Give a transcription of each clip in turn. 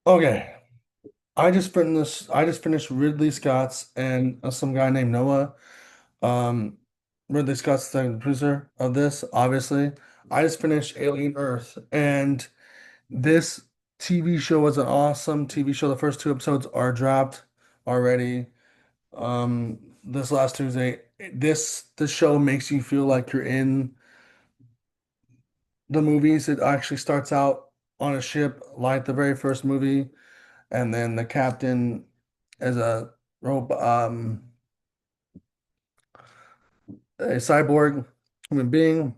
Okay, I just finished Ridley Scott's and some guy named Noah. Um, Ridley Scott's the producer of this, obviously. I just finished Alien Earth, and this TV show was an awesome TV show. The first two episodes are dropped already. This last Tuesday. This show makes you feel like you're in the movies. It actually starts out on a ship like the very first movie, and then the captain as a cyborg human being.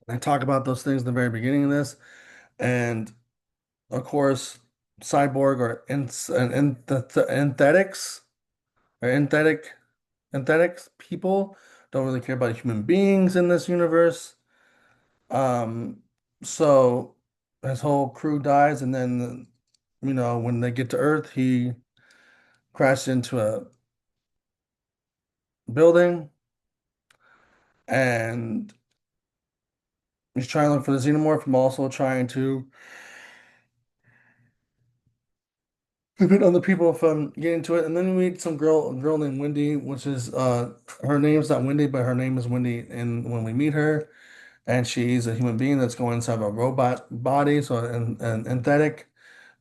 I talk about those things in the very beginning of this, and of course, cyborg or synthetics or synthetics people don't really care about human beings in this universe. Um, so his whole crew dies, and then when they get to Earth, he crashed into a building and he's trying to look for the xenomorph. I'm also trying to prevent other people from getting to it. And then we meet some girl named Wendy, which is her name's not Wendy, but her name is Wendy. And when we meet her, and she's a human being that's going inside of a robot body, so an synthetic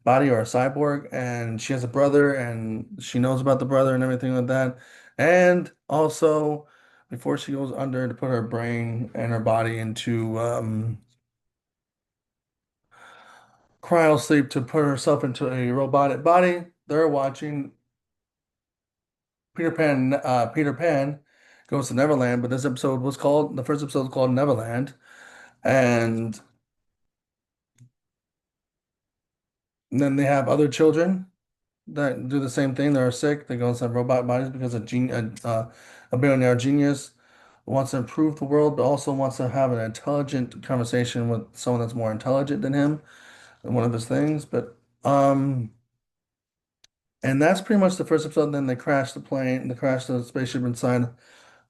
body or a cyborg, and she has a brother, and she knows about the brother and everything like that. And also, before she goes under to put her brain and her body into cryo sleep to put herself into a robotic body. They're watching Peter Pan goes to Neverland, but the first episode was called Neverland. And then they have other children that do the same thing. They're sick. They go inside robot bodies because a billionaire genius wants to improve the world, but also wants to have an intelligent conversation with someone that's more intelligent than him, and one of his things. And that's pretty much the first episode. Then they crash the spaceship inside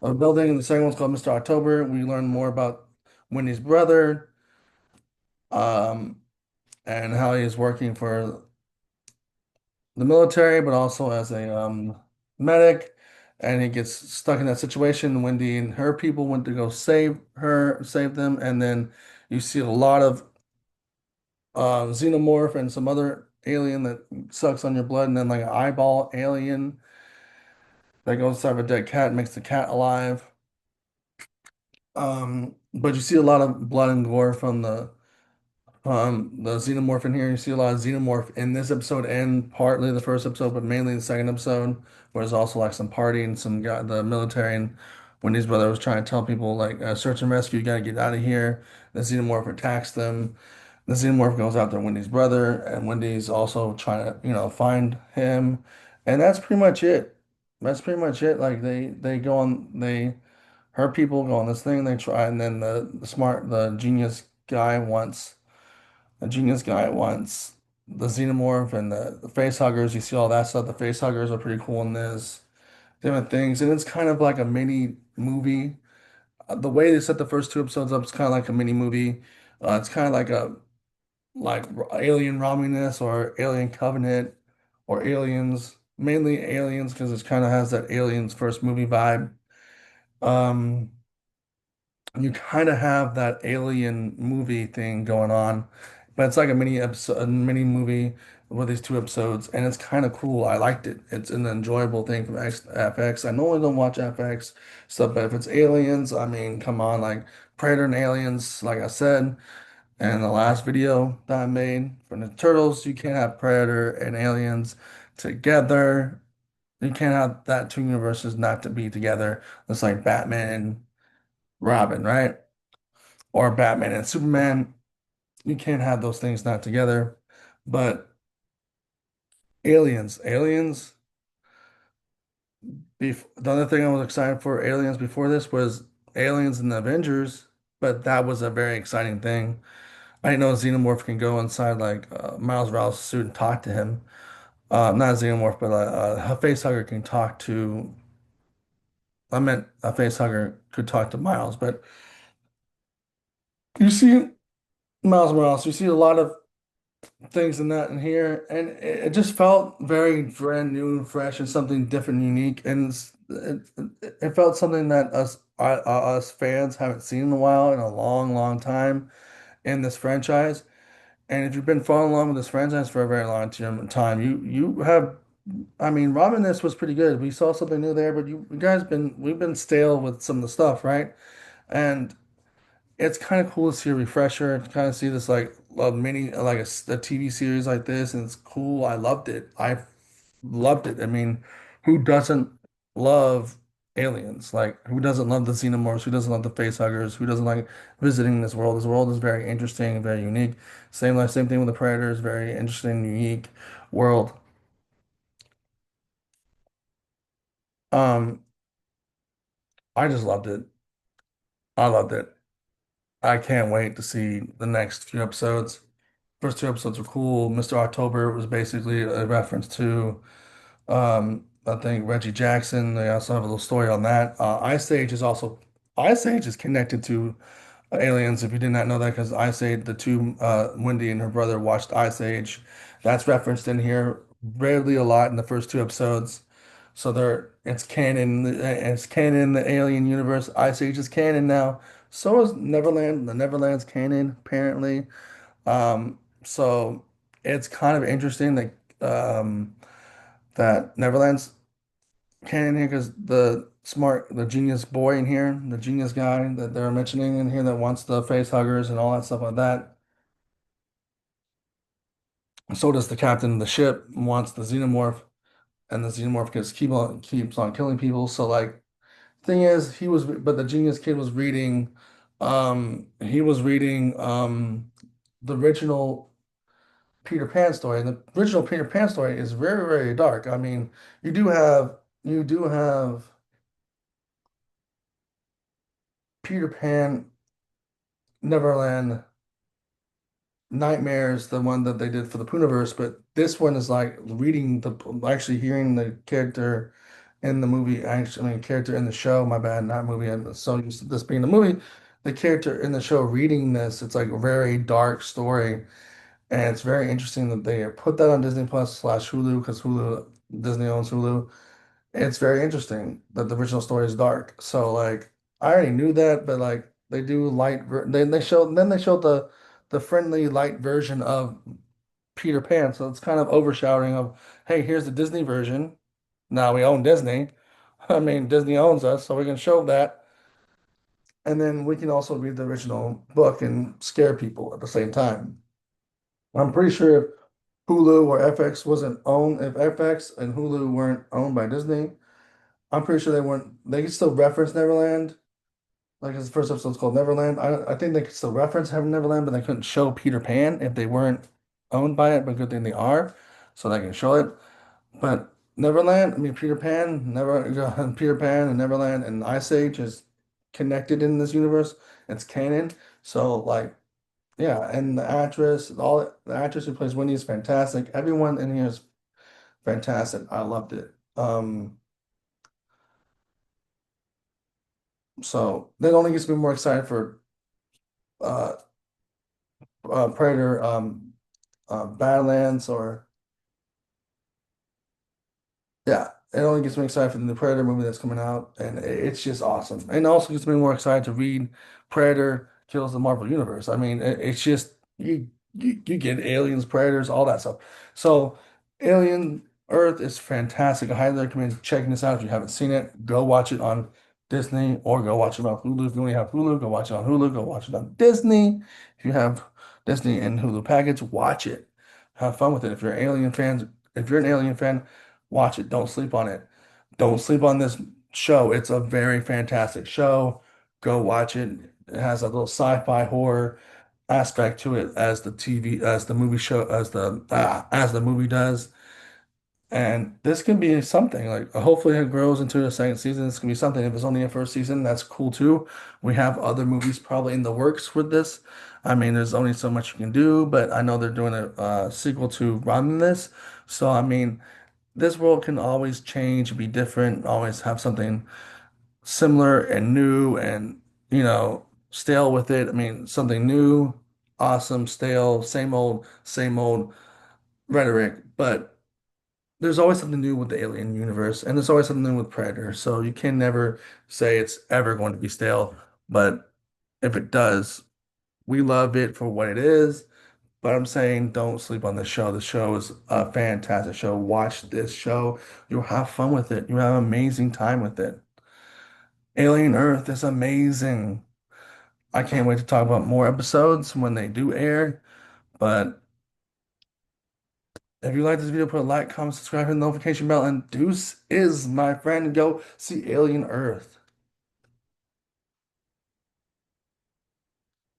a building. The second one's called Mr. October. We learn more about Wendy's brother, um, and how he's working for the military, but also as a medic. And he gets stuck in that situation. Wendy and her people went to go save them, and then you see a lot of xenomorph and some other alien that sucks on your blood, and then like an eyeball alien that goes inside of a dead cat, makes the cat alive. But you see a lot of blood and gore from the xenomorph in here. You see a lot of xenomorph in this episode and partly the first episode, but mainly the second episode, where there's also like some party and some guy, the military, and Wendy's brother was trying to tell people like search and rescue, you gotta get out of here. The xenomorph attacks them. The xenomorph goes after Wendy's brother, and Wendy's also trying to, find him. And that's pretty much it. That's pretty much it. Like they go on they her people go on this thing, they try, and then the genius guy wants the xenomorph and the face huggers. You see all that stuff. The face huggers are pretty cool in this. Different things. And it's kind of like a mini movie. The way they set the first two episodes up is kind of like a mini movie. It's kind of like Alien Romulus or Alien Covenant or Aliens, mainly Aliens because it kind of has that Aliens first movie vibe. Um, you kind of have that alien movie thing going on, but it's like a mini movie with these two episodes, and it's kind of cool. I liked it. It's an enjoyable thing from FX. I normally don't watch FX stuff, but if it's aliens, I mean, come on, like Predator and Aliens, like I said in the last video that I made from the Turtles, you can't have Predator and Aliens together. You can't have that two universes not to be together. It's like Batman and Robin, right? Or Batman and Superman. You can't have those things not together. But aliens. The other thing I was excited for aliens before this was aliens and the Avengers, but that was a very exciting thing. I didn't know Xenomorph can go inside like Miles Morales' suit and talk to him. Not Xenomorph, but a facehugger can talk to. I meant a facehugger could talk to Miles, but you see Miles Morales, you see a lot of things in that in here, and it just felt very brand new and fresh and something different and unique, and it felt something that us fans haven't seen in a while, in a long, long time in this franchise. And if you've been following along with this franchise for a very long time, you have, I mean, Robin, this was pretty good. We saw something new there, but you guys been we've been stale with some of the stuff, right? And it's kind of cool to see a refresher, to kind of see this like a mini, like a TV series like this, and it's cool. I loved it. I loved it. I mean, who doesn't love aliens? Like, who doesn't love the xenomorphs? Who doesn't love the face huggers? Who doesn't like visiting this world? This world is very interesting and very unique. Same thing with the Predators. Very interesting, unique world. Um, I just loved it. I loved it. I can't wait to see the next few episodes. First two episodes were cool. Mr. October was basically a reference to I think Reggie Jackson. They also have a little story on that. Ice Age is connected to aliens. If you did not know that, because Ice Age, the two Wendy and her brother watched Ice Age. That's referenced in here, rarely a lot in the first two episodes. So it's canon. It's canon in the Alien universe. Ice Age is canon now. So is Neverland. The Neverland's canon apparently. So it's kind of interesting that Neverland's canon here because the genius boy in here, the genius guy that they're mentioning in here that wants the face huggers and all that stuff like that. So does the captain of the ship wants the xenomorph, and the xenomorph keeps on killing people. So like, thing is, but the genius kid was reading, he was reading the original Peter Pan story, and the original Peter Pan story is very, very dark. I mean, you do have Peter Pan, Neverland, Nightmares, the one that they did for the Pooniverse, but this one is like actually hearing the character in the movie, actually, I mean, character in the show, my bad, not movie. I'm so used to this being the movie. The character in the show reading this, it's like a very dark story, and it's very interesting that they put that on Disney Plus slash Hulu because Disney owns Hulu. It's very interesting that the original story is dark. So like I already knew that, but like they do they showed the friendly light version of Peter Pan. So it's kind of overshadowing of, hey, here's the Disney version. Now we own Disney. I mean, Disney owns us, so we can show that. And then we can also read the original book and scare people at the same time. I'm pretty sure if Hulu or FX wasn't owned, if FX and Hulu weren't owned by Disney, I'm pretty sure they weren't. They could still reference Neverland. Like his first episode's called Neverland. I think they could still reference Heaven Neverland, but they couldn't show Peter Pan if they weren't owned by it. But good thing they are, so they can show it. But Neverland, I mean Peter Pan, Peter Pan and Neverland and Ice Age is connected in this universe. It's canon. So like, yeah, and the actress who plays Wendy is fantastic. Everyone in here is fantastic. I loved it. So that only gets me more excited for uh, Predator, Badlands, or yeah, it only gets me excited for the new Predator movie that's coming out, and it's just awesome. And it also gets me more excited to read Predator Kills the Marvel Universe. I mean, it's just you get aliens, predators, all that stuff. So, Alien Earth is fantastic. I highly recommend checking this out if you haven't seen it. Go watch it on Disney or go watch it on Hulu. If you only have Hulu, go watch it on Hulu. Go watch it on Disney. If you have Disney and Hulu package, watch it. Have fun with it. If you're an Alien fan, watch it. Don't sleep on it. Don't sleep on this show. It's a very fantastic show. Go watch it. It has a little sci-fi horror aspect to it as the movie show, as the movie does. And this can be something like hopefully it grows into a second season. This can be something. If it's only a first season, that's cool too. We have other movies probably in the works with this. I mean, there's only so much you can do, but I know they're doing a sequel to Run This. So I mean, this world can always change, be different, always have something similar and new and, stale with it. I mean, something new. awesome, stale, same old rhetoric, but there's always something new with the Alien universe, and there's always something new with Predator. So you can never say it's ever going to be stale. But if it does, we love it for what it is. But I'm saying don't sleep on the show. The show is a fantastic show. Watch this show. You'll have fun with it. You'll have an amazing time with it. Alien Earth is amazing. I can't wait to talk about more episodes when they do air. But if you like this video, put a like, comment, subscribe, hit the notification bell, and Deuce is my friend. Go see Alien Earth.